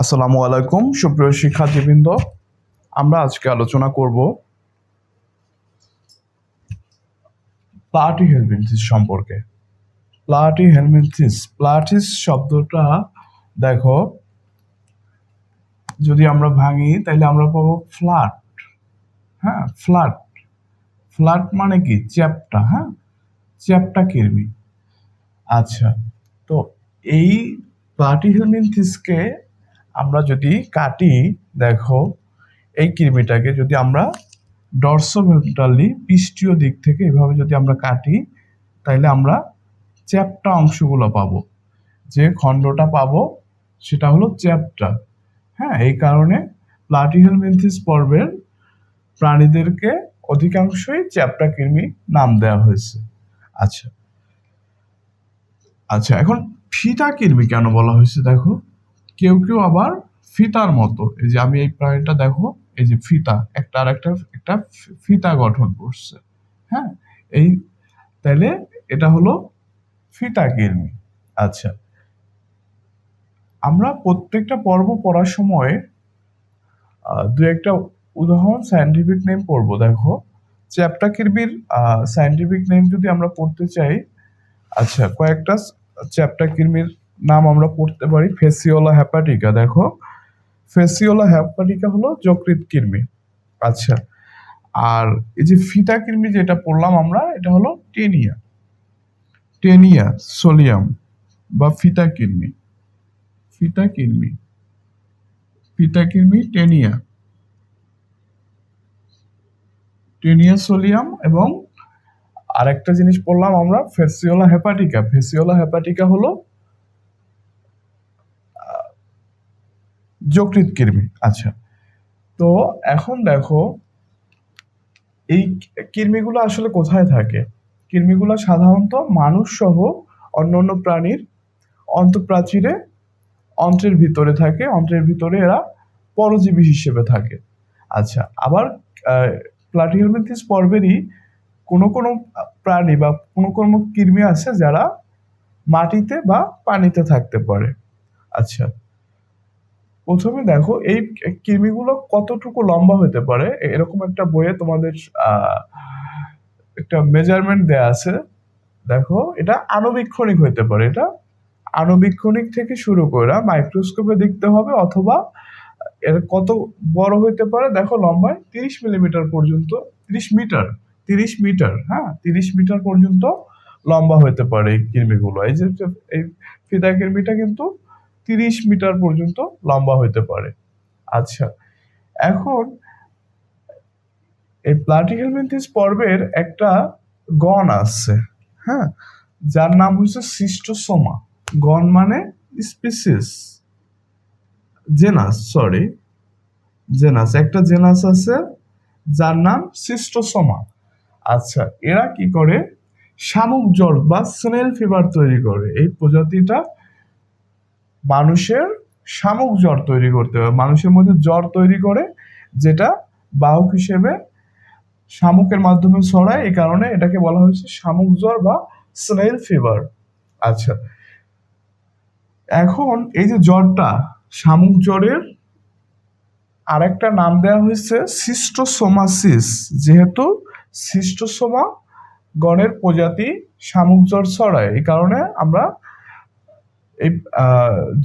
আসসালামু আলাইকুম সুপ্রিয় শিক্ষার্থীবৃন্দ। আমরা আজকে আলোচনা করব প্লাটিহেলমিনথিস সম্পর্কে। প্লাটিস শব্দটা দেখো, যদি আমরা ভাঙি তাহলে আমরা পাবো ফ্ল্যাট। হ্যাঁ, ফ্ল্যাট ফ্ল্যাট মানে কি? চ্যাপ্টা। হ্যাঁ, চ্যাপ্টা কৃমি। আচ্ছা, তো এই প্লাটিহেলমিনথিসকে আমরা যদি কাটি, দেখো এই কৃমিটাকে যদি আমরা ডরসোভেন্ট্রালি পৃষ্ঠীয় দিক থেকে এভাবে যদি আমরা কাটি, তাইলে আমরা চ্যাপ্টা অংশগুলো পাবো। যে খণ্ডটা পাবো সেটা হলো চ্যাপ্টা। হ্যাঁ, এই কারণে প্লাটিহেলমিনথিস পর্বের প্রাণীদেরকে অধিকাংশই চ্যাপ্টা কৃমি নাম দেওয়া হয়েছে। আচ্ছা আচ্ছা এখন ফিতা কৃমি কেন বলা হয়েছে? দেখো, কেউ কেউ আবার ফিতার মতো, এই যে আমি এই প্রাণীটা দেখো, এই যে ফিতা, একটা আর একটা ফিতা গঠন করছে। হ্যাঁ, এই তাইলে এটা হলো ফিতা কৃমি। আচ্ছা, আমরা প্রত্যেকটা পর্ব পড়ার সময় দু একটা উদাহরণ সায়েন্টিফিক নেম পড়বো। দেখো, চ্যাপ্টা কৃমির সায়েন্টিফিক নেম যদি আমরা পড়তে চাই, আচ্ছা কয়েকটা চ্যাপ্টা কৃমির নাম আমরা পড়তে পারি। ফেসিওলা হ্যাপাটিকা। দেখো, ফেসিওলা হ্যাপাটিকা হলো যকৃৎ কৃমি। আচ্ছা, আর এই যে ফিতা কৃমি যেটা পড়লাম আমরা, এটা হলো টেনিয়া সোলিয়াম বা ফিতা কৃমি। Taenia solium. এবং আরেকটা জিনিস পড়লাম আমরা, ফেসিওলা হ্যাপাটিকা হলো যকৃৎ কৃমি। আচ্ছা, তো এখন দেখো এই কৃমিগুলো আসলে কোথায় থাকে? কৃমিগুলো সাধারণত মানুষ সহ অন্যান্য প্রাণীর অন্তঃপ্রাচীরে অন্ত্রের ভিতরে থাকে। অন্ত্রের ভিতরে এরা পরজীবী হিসেবে থাকে। আচ্ছা, আবার প্লাটিহেলমিনথিস পর্বেরই কোনো কোনো প্রাণী বা কোনো কোনো কৃমি আছে যারা মাটিতে বা পানিতে থাকতে পারে। আচ্ছা, প্রথমে দেখো এই কৃমিগুলো কতটুকু লম্বা হতে পারে। এরকম একটা বইয়ে তোমাদের একটা মেজারমেন্ট দেয়া আছে। দেখো, এটা আণুবীক্ষণিক হতে পারে। এটা আণুবীক্ষণিক থেকে শুরু করে মাইক্রোস্কোপে দেখতে হবে, অথবা এর কত বড় হইতে পারে। দেখো, লম্বায় 30 মিলিমিটার পর্যন্ত, 30 মিটার, হ্যাঁ 30 মিটার পর্যন্ত লম্বা হইতে পারে এই কৃমিগুলো। এই যে এই ফিদা কৃমিটা কিন্তু 30 মিটার পর্যন্ত লম্বা হইতে পারে। আচ্ছা, এখন এই প্লাটিহেলমিনথিস পর্বের একটা গণ আছে, হ্যাঁ, যার নাম হচ্ছে সিস্টোসোমা। গণ মানে স্পিসিস, জেনাস, একটা জেনাস আছে যার নাম সিস্টোসোমা। আচ্ছা, এরা কি করে? শামুক জ্বর বা স্নেল ফিভার তৈরি করে। এই প্রজাতিটা মানুষের শামুক জ্বর তৈরি করতে হবে, মানুষের মধ্যে জ্বর তৈরি করে, যেটা বাহক হিসেবে শামুকের মাধ্যমে ছড়ায়। এই কারণে এটাকে বলা হয়েছে শামুক জ্বর বা স্নেল ফিভার। আচ্ছা, এখন এই যে জ্বরটা, শামুক জ্বরের আরেকটা নাম দেওয়া হয়েছে সিস্টোসোমাসিস, যেহেতু সিস্টোসোমা গণের প্রজাতি শামুক জ্বর ছড়ায়। এই কারণে আমরা এই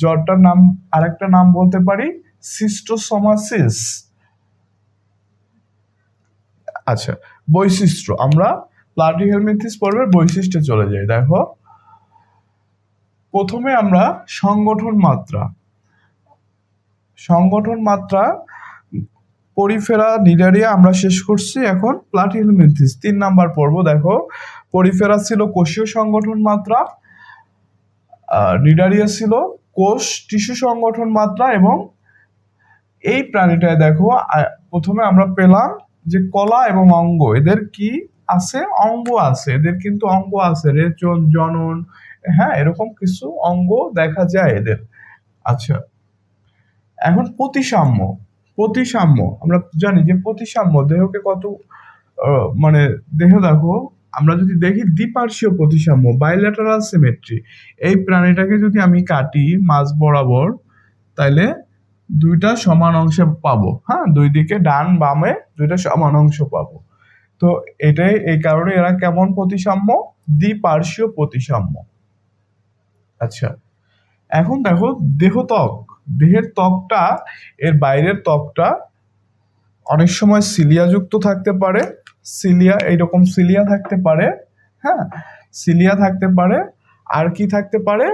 জ্বরটার নাম আরেকটা নাম বলতে পারি সিস্টোসোমাসিস। আচ্ছা, বৈশিষ্ট্য, আমরা প্লাটিহেলমিনথিস পর্বের বৈশিষ্ট্যে চলে যাই। দেখো, প্রথমে আমরা সংগঠন মাত্রা পরিফেরা নিডারিয়া আমরা শেষ করছি। এখন প্লাটিহেলমিনথিস 3 নাম্বার পর্ব। দেখো, পরিফেরা ছিল কোষীয় সংগঠন মাত্রা, নিডারিয়া ছিল কোষ টিস্যু সংগঠন মাত্রা। এবং এই প্রাণীটায় দেখো, প্রথমে আমরা পেলাম যে কলা এবং অঙ্গ, এদের কি আছে? অঙ্গ আছে, এদের কিন্তু অঙ্গ আছে, রেচন, জনন, হ্যাঁ এরকম কিছু অঙ্গ দেখা যায় এদের। আচ্ছা, এখন প্রতিসাম্য আমরা জানি যে প্রতিসাম্য দেহকে কত মানে দেহ, দেখো আমরা যদি দেখি দ্বিপার্শ্বীয় প্রতিসাম্য, বাইল্যাটারাল সিমেট্রি। এই প্রাণীটাকে যদি আমি কাটি মাঝ বরাবর, তাইলে দুইটা সমান অংশে পাবো, হ্যাঁ, দুই দিকে ডান বামে দুইটা সমান অংশ পাবো। তো এটাই, এই কারণে এরা কেমন প্রতিসাম্য? দ্বিপার্শ্বীয় প্রতিসাম্য। আচ্ছা, এখন দেখো দেহত্বক, দেহের ত্বকটা, এর বাইরের ত্বকটা অনেক সময় সিলিয়া যুক্ত থাকতে পারে, সিলিয়া, এইরকম সিলিয়া থাকতে পারে, হ্যাঁ, সিলিয়া থাকতে পারে। আর কি থাকতে পারে?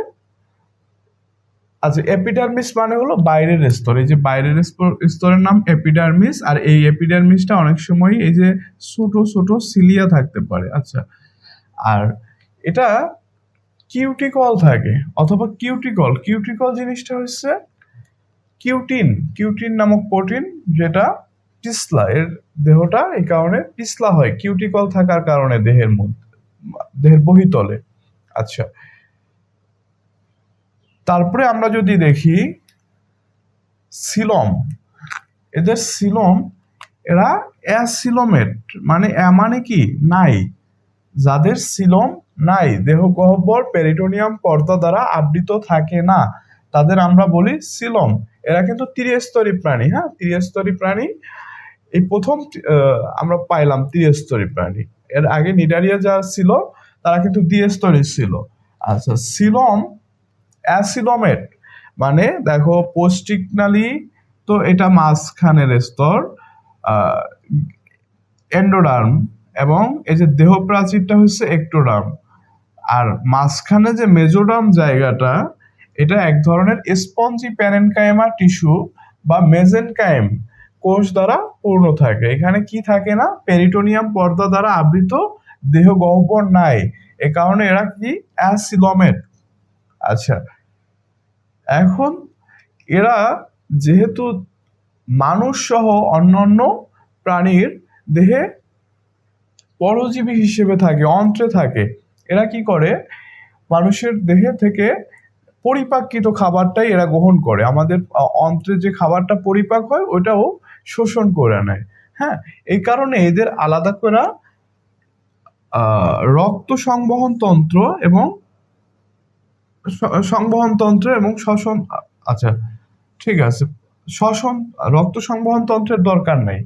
আচ্ছা, এপিডার্মিস মানে হলো বাইরের স্তর, এই যে বাইরের স্তরের নাম এপিডার্মিস, আর এই এপিডার্মিসটা অনেক সময় এই যে ছোট ছোট সিলিয়া থাকতে পারে। আচ্ছা, আর এটা কিউটিকল থাকে অথবা কিউটিকল, কিউটিকল জিনিসটা হচ্ছে কিউটিন, কিউটিন নামক প্রোটিন, যেটা পিছলা, এর দেহটা এই কারণে পিছলা হয় কিউটিকল থাকার কারণে দেহের মধ্যে, দেহের বহিতলে। আচ্ছা, তারপরে আমরা যদি দেখি সিলম, এদের সিলম, এরা অ্যাসিলোমেট, মানে মানে কি নাই, যাদের সিলম নাই, দেহ গহ্বর পেরিটোনিয়াম পর্দা দ্বারা আবৃত থাকে না, তাদের আমরা বলি সিলম। এরা কিন্তু ত্রিস্তরী প্রাণী, হ্যাঁ, ত্রিস্তরী প্রাণী। এই প্রথম আমরা পাইলাম ত্রিস্তরী প্রাণী, এর আগে নিডারিয়া যারা ছিল তারা কিন্তু দ্বিস্তরী ছিল। আচ্ছা, সিলম অ্যাসিলোমেট মানে দেখো পোস্টিকনালি, তো এটা মাঝখানের স্তর, এন্ডোডার্ম, এবং এই যে দেহ প্রাচীরটা হচ্ছে একটোডার্ম, আর মাঝখানে যে মেজোডার্ম জায়গাটা, এটা এক ধরনের স্পঞ্জি প্যারেনকাইমা টিস্যু বা মেজেনকাইম কোষ দ্বারা পূর্ণ থাকে। এখানে কি থাকে না? পেরিটোনিয়াম পর্দা দ্বারা আবৃত দেহ গহ্বর নাই, এ কারণে এরা কি? অ্যাসিলোমেট। আচ্ছা, এখন এরা যেহেতু মানুষ সহ অন্যান্য প্রাণীর দেহে পরজীবী হিসেবে থাকে, অন্ত্রে থাকে, এরা কি করে? মানুষের দেহে থেকে পরিপাককৃত খাবারটাই এরা গ্রহণ করে, আমাদের অন্ত্রে যে খাবারটা পরিপাক হয় ওইটাও শোষণ করে নেয়, হ্যাঁ। এই কারণে এদের আলাদা করে রক্ত সংবহন তন্ত্র এবং সংবহন তন্ত্র এবং শ্বসন, আচ্ছা ঠিক আছে, শ্বসন, রক্ত সংবহন তন্ত্রের দরকার নাই।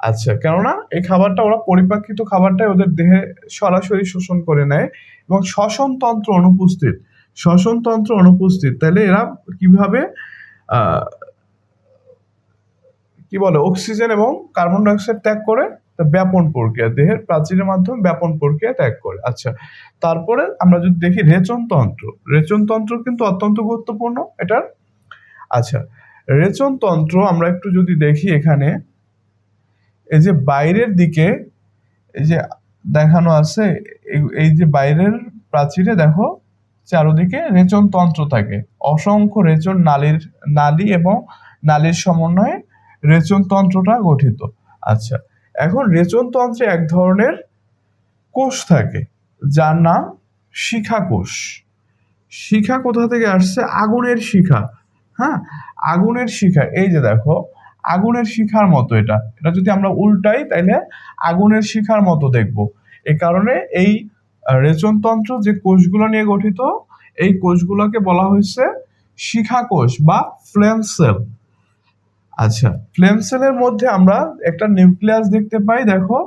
আচ্ছা, কেননা এই খাবারটা, ওরা পরিপাকৃত খাবারটাই ওদের দেহে সরাসরি শোষণ করে নেয়, এবং শ্বসন তন্ত্র অনুপস্থিত, শ্বসন তন্ত্র অনুপস্থিত, তাহলে এরা কিভাবে কি বলে অক্সিজেন এবং কার্বন ডাইঅক্সাইড ত্যাগ করে? ব্যাপন প্রক্রিয়া, দেহের প্রাচীরের মাধ্যমে ব্যাপন প্রক্রিয়া ত্যাগ করে। আচ্ছা, তারপরে আমরা যদি দেখি রেচনতন্ত্র, রেচনতন্ত্র কিন্তু অত্যন্ত গুরুত্বপূর্ণ এটার। আচ্ছা, রেচনতন্ত্র আমরা একটু যদি দেখি, এখানে এই যে বাইরের দিকে এই যে দেখানো আছে, এই যে বাইরের প্রাচীরে দেখো চারদিকে রেচনতন্ত্র থাকে, অসংখ্য রেচন নালী এবং নালীর সমন্বয়ে রেচনতন্ত্রটা গঠিত। আচ্ছা, এখন রেচনতন্ত্রে এক ধরনের কোষ থাকে যার নাম শিখা কোষ। শিখা কোথা থেকে আসছে? আগুনের শিখা, হ্যাঁ, আগুনের শিখা, এই যে দেখো আগুনের শিখার মতো, এটা এটা যদি আমরা উল্টাই তাইলে আগুনের শিখার মতো দেখব। এই কারণে এই রেচনতন্ত্র যে কোষগুলো নিয়ে গঠিত, এই কোষগুলোকে বলা হয়েছে শিখা কোষ বা ফ্লেম সেল। আচ্ছা, ফ্লেম সেলের মধ্যে আমরা একটা নিউক্লিয়াস দেখতে পাই, দেখো,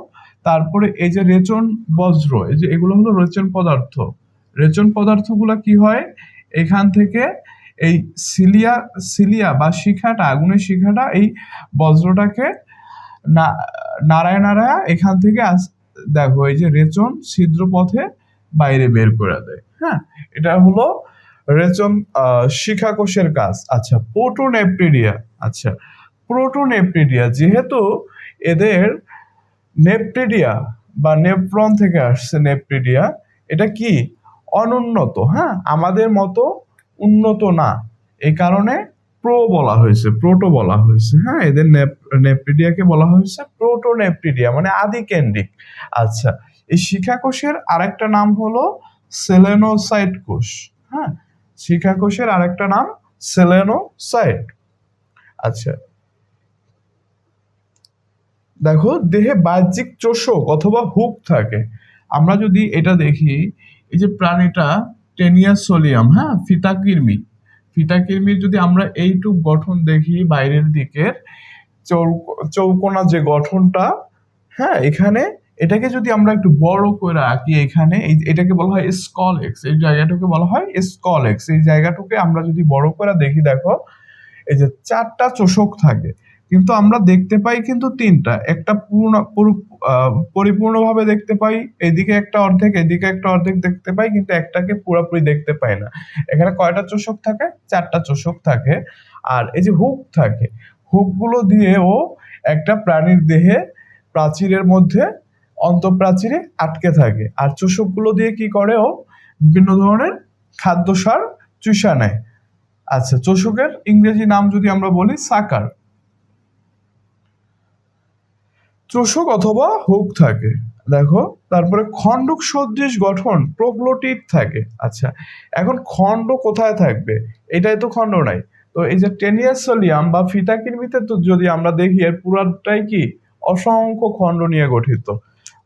তারপরে এই যে রেচন বজ্র, এই যে এগুলো হলো রেচন পদার্থ, রেচন পদার্থগুলো কি হয়? এখান থেকে এই সিলিয়া, সিলিয়া বা শিখাটা, আগুনের শিখাটা এই বজ্রটাকে নাড়ায় নাড়ায় এখান থেকে দেখো এই যে রেচন ছিদ্র পথে বাইরে বের করে দেয়, হ্যাঁ, এটা হলো রেচন শিখা কোষের কাজ। আচ্ছা, প্রোটোনেপ্রিডিয়া, আচ্ছা প্রোটোনেপ্রিডিয়া, যেহেতু এদের নেপ্রিডিয়া বা নেপ্রন থেকে আসছে নেপ্রিডিয়া, এটা কি? অনুন্নত, হ্যাঁ, আমাদের মতো উন্নত না, এই কারণে বলা হয়েছে, প্রোটো বলা হয়েছে, হ্যাঁ, এদের নেপ্রিডিয়াকে বলা হয়েছে প্রোটোনেপ্রিডিয়া, মানে আদিকেন্দ্রিক। আচ্ছা, এই শিখা কোষের আরেকটা নাম হলো সেলেনোসাইট কোষ, হ্যাঁ, শিখা কোষের আরেকটা নাম সেলেনোসাইট। আচ্ছা, দেখো দেহে বাহ্যিক চোষক অথবা হুক থাকে। আমরা যদি এটা দেখি, এই যে প্রাণীটা টেনিয়া সোলিয়াম, হ্যাঁ, ফিতাকৃমি, ফিতা কৃমির যদি আমরা এইটুক গঠন দেখি বাইরের দিকের চৌকোনা যে গঠনটা, হ্যাঁ এখানে এটাকে যদি আমরা একটু বড় করে আঁকি, এখানে এটাকে বলা হয় স্কলেক্স, এই জায়গাটাকে বলা হয় স্কলেক্স। এই জায়গাটাকে আমরা যদি বড় করে দেখি, দেখো এই যে 4টা চোষক থাকে, কিন্তু আমরা দেখতে পাই কিন্তু 3টা, একটা পরিপূর্ণভাবে দেখতে পাই, এদিকে একটা অর্ধেক এদিকে একটা অর্ধেক দেখতে পাই, কিন্তু একটাকে পুরোপুরি দেখতে পাই না। এখানে কয়টা চোষক থাকে? 4টা চোষক থাকে। আর এই যে হুক থাকে, হুকগুলো দিয়েও একটা প্রাণীর দেহে প্রাচীরের মধ্যে অন্তঃপ্রাচীরে আটকে থাকে, আর চোষকগুলো দিয়ে কি করে? ও বিভিন্ন ধরনের খাদ্যসার চুষা নেয়। আচ্ছা, চোষকের ইংরেজি নাম যদি আমরা বলি সাকার। চোষক অথবা হুক থাকে, দেখো। তারপরে খণ্ডক সদৃশ গঠন প্রোগ্লোটিড থাকে। আচ্ছা, এখন খণ্ড কোথায় থাকবে? এটাই তো খণ্ড নাই। তো এই যে টেনিয়াসোলিয়াম বা ফিতা কৃমিতে তো যদি আমরা দেখি, এর পুরাটাই কি অসংখ্য খণ্ড নিয়ে গঠিত।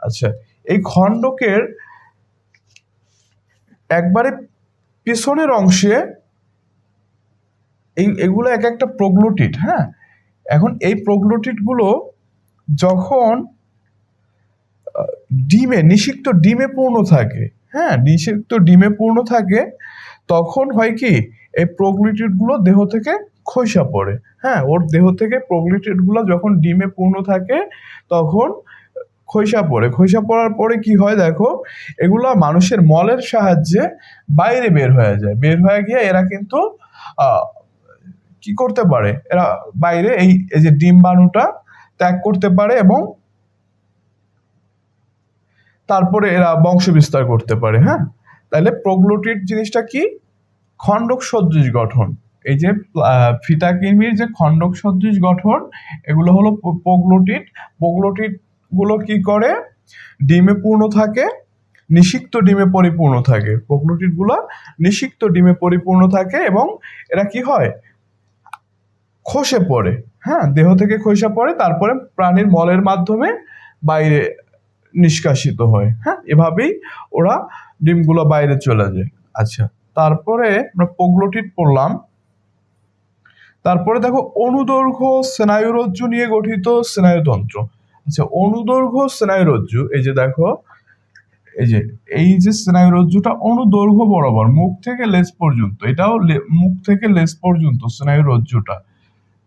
আচ্ছা, এই খণ্ডকের একবারে পিছনের অংশে এগুলো এক একটা প্রোগ্লোটিড। হ্যাঁ, এখন এই প্রোগ্লোটিড গুলো যখন নিষিক্ত ডিমে পূর্ণ থাকে, হ্যাঁ নিষিক্ত ডিমে পূর্ণ থাকে, তখন হয় কি এই প্রোগ্লোটিড গুলো দেহ থেকে খসে পড়ে। হ্যাঁ, ওর দেহ থেকে প্রোগ্লোটিড গুলো যখন ডিমে পূর্ণ থাকে তখন খসে পড়ার পরে কি হয় দেখো, এগুলা মানুষের মলের সাহায্যে বাইরে বের হয়ে যায়। বের হয়ে গিয়ে এরা কিন্তু কি করতে পারে, এরা বাইরে এই যে ডিম্বাণুটা ত্যাগ করতে পারে, এবং তারপরে এরা বংশ বিস্তার করতে পারে। হ্যাঁ, তাহলে প্রোগ্লোটিড জিনিসটা কি? খণ্ডক সদৃশ গঠন। এই যে ফিতা কৃমির যে খণ্ডক সদৃশ গঠন, এগুলো হলো প্রোগ্লোটিড। প্রোগ্লোটিড গুলো কি করে? ডিমে পূর্ণ থাকে, নিষিক্ত ডিমে পরিপূর্ণ থাকে। প্রোগ্লোটিড গুলো নিষিক্ত ডিমে পরিপূর্ণ থাকে, এবং এরা কি হয়? খসে পড়ে। হ্যাঁ, দেহ থেকে খসে পড়ে, তারপরে প্রাণীর মলের মাধ্যমে বাইরে নিষ্কাশিত হয়। হ্যাঁ, এভাবেই ওরা ডিমগুলো বাইরে চলে যায়। আচ্ছা, তারপরে আমরা প্রোগ্লোটিড পড়লাম। তারপরে দেখো অনুদৈর্ঘ্য স্নায়ুরজ্জু নিয়ে গঠিত স্নায়ুতন্ত্র। আচ্ছা, অনুদৈর্ঘ্য স্নায়ুরজ্জু, এই যে দেখো, এই যে স্নায়ুরজ্জুটা অনুদৈর্ঘ্য বরাবর মুখ থেকে লেজ পর্যন্ত, এটাও মুখ থেকে লেজ পর্যন্ত স্নায়ুরজ্জুটা।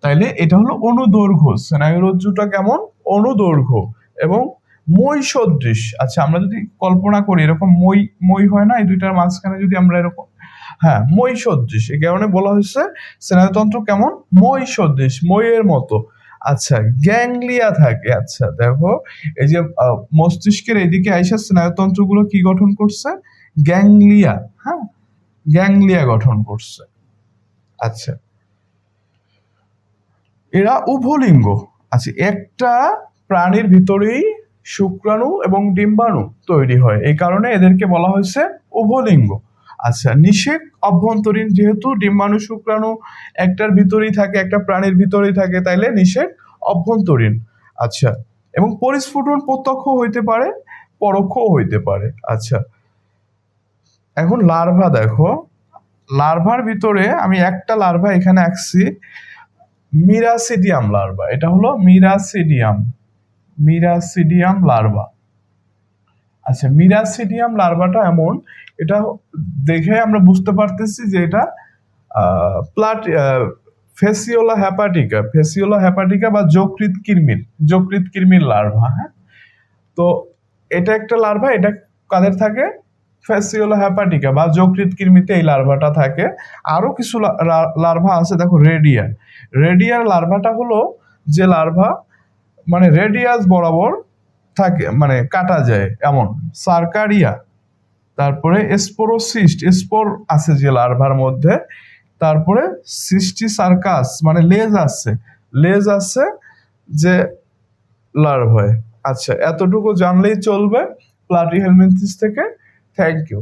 তাইলে এটা হলো অনুদৈর্ঘ্য। স্নায়ুরজ্জুটা কেমন? অনুদৈর্ঘ্য এবং মই সদৃশ। আচ্ছা, আমরা যদি কল্পনা করি এরকম মই হয় না, এই দুইটার মাঝখানে যদি আমরা এরকম, হ্যাঁ মই সদৃশ, এই কারণে বলা হয়েছে স্নায়ুতন্ত্র কেমন? মই সদৃশ, মইয়ের মতো। আচ্ছা, গ্যাংলিয়া থাকে। আচ্ছা দেখো, এই যে মস্তিষ্কের এদিকে আইসা স্নায়ুতন্ত্রগুলো কি গঠন করছে? গ্যাংলিয়া। হ্যাঁ, গ্যাংলিয়া গঠন করছে। আচ্ছা, এরা উভলিঙ্গ। আচ্ছা, একটা প্রাণীর ভিতরেই শুক্রাণু এবং ডিম্বাণু তৈরি হয়, এই কারণে এদেরকে বলা হয়েছে উভলিঙ্গ। আচ্ছা, নিষেক অভ্যন্তরীণ, যেহেতু ডিম্বাণু শুক্রাণু একটার ভিতরেই থাকে, একটা প্রাণীর ভিতরেই থাকে, তাইলে নিষেক অভ্যন্তরীণ। আচ্ছা, এবং পরিস্ফুটন প্রত্যক্ষ হইতে পারে, পরোক্ষও হইতে পারে। আচ্ছা, এখন লার্ভা দেখো, লার্ভার ভিতরে আমি একটা লার্ভা এখানে আঁকছি, মিরাসিডিয়াম লার্ভা। এটা হলো মিরাসিডিয়াম লার্ভা। আচ্ছা, মিরাসিডিয়াম লার্ভাটা এমন, এটা দেখে আমরা বুঝতে পারতেছি যে এটা ফেসিওলা হ্যাপাটিকা বা যকৃৎ কৃমির লার্ভা। হ্যাঁ, তো এটা একটা লার্ভা, এটা কাদের থাকে? ফেসিওলা হ্যাপাটিকা বা যকৃৎ কৃমিতে এই লার্ভাটা থাকে। আরো কিছু লার্ভা আছে, দেখো রেডিয়ার লার্ভাটা হলো যে লার্ভা মানে রেডিয়াস বরাবর থাকে, মানে কাটা যায় এমন, সার্কারিয়া। তারপরে স্পোর আছে যে লার্ভার মধ্যে। তারপরে সার্কাস, মানে লেজ আছে যে লার্ভায়। আচ্ছা, এতটুকু জানলেই চলবে প্লাটিহেলমিনথিস থেকে। Thank you.